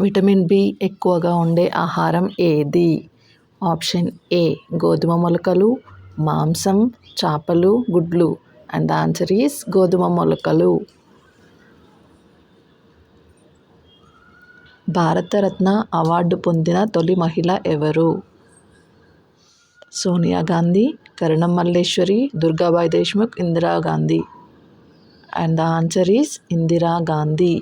Vitamin B ఎక్కువగా ఉండే ఆహారం ఏది? ఆప్షన్ ఏ గోధుమ మొలకలు, మాంసం, చేపలు, గుడ్లు. అండ్ ద ఆన్సర్ ఈస్ గోధుమ మొలకలు. భారతరత్న అవార్డు పొందిన తొలి మహిళ ఎవరు? సోనియా గాంధీ, కరణం Malleswari, Durgabai Deshmukh, Indira Gandhi. And the answer is Indira Gandhi.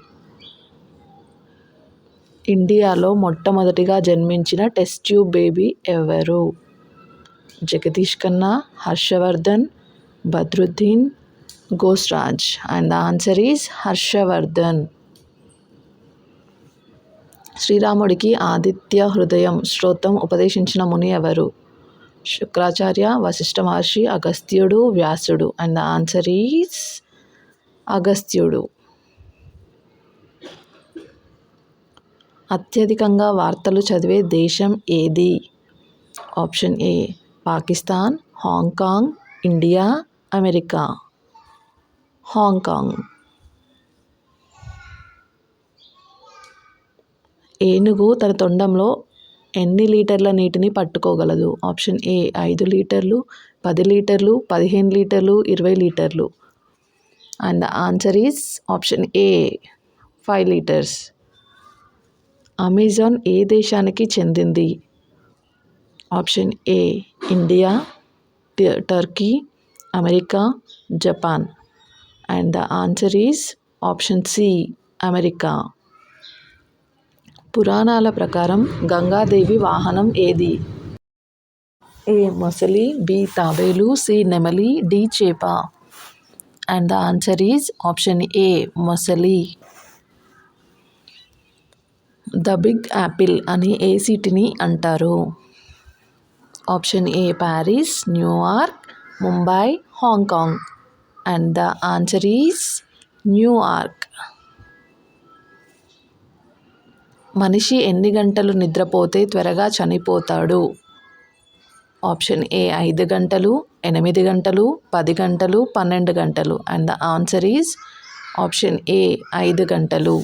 ఇండియాలో మొట్టమొదటిగా జన్మించిన టెస్ట్ ట్యూబ్ బేబీ ఎవరు? Jagadish Khanna, Harshavardhan, Badruddin, ఘోష్రాజ్. And the answer is Harshavardhan. శ్రీరాముడికి ఆదిత్య హృదయం స్తోత్రం ఉపదేశించిన ముని ఎవరు? శుక్రాచార్య, వశిష్ఠ మహర్షి, అగస్త్యుడు, వ్యాసుడు. అండ్ ద ఆన్సర్ ఈస్ అగస్త్యుడు. అత్యధికంగా వార్తలు చదివే దేశం ఏది? Option A Pakistan, Hong Kong, India, America. Hong Kong. ఏనుగు తన తొండంలో ఎన్ని లీటర్ల నీటిని పట్టుకోగలదు? ఆప్షన్ ఏ 5 లీటర్లు, 10 లీటర్లు, 15 లీటర్లు, 20 లీటర్లు. And the answer is option A 5 litres. Amazon ఏ దేశానికి చెందింది? Option A India, Turkey, America, Japan. And the answer is option C America. పురాణాల ప్రకారం గంగాదేవి వాహనం ఏది? ఏ మొసలి, బి తాబేలు, సి నెమలి, డి చేప. And the answer is option ఏ మొసలి. ద బిగ్ యాపిల్ అని ఏ సిటీని అంటారు? Option A Paris, New York, Mumbai, Hong Kong. And the answer is New York. మనిషి ఎన్ని గంటలు నిద్రపోతే త్వరగా చనిపోతాడు? ఆప్షన్ ఏ 5 గంటలు, 8 గంటలు, 10 గంటలు, 12 గంటలు. And the answer is option A 5 గంటలు.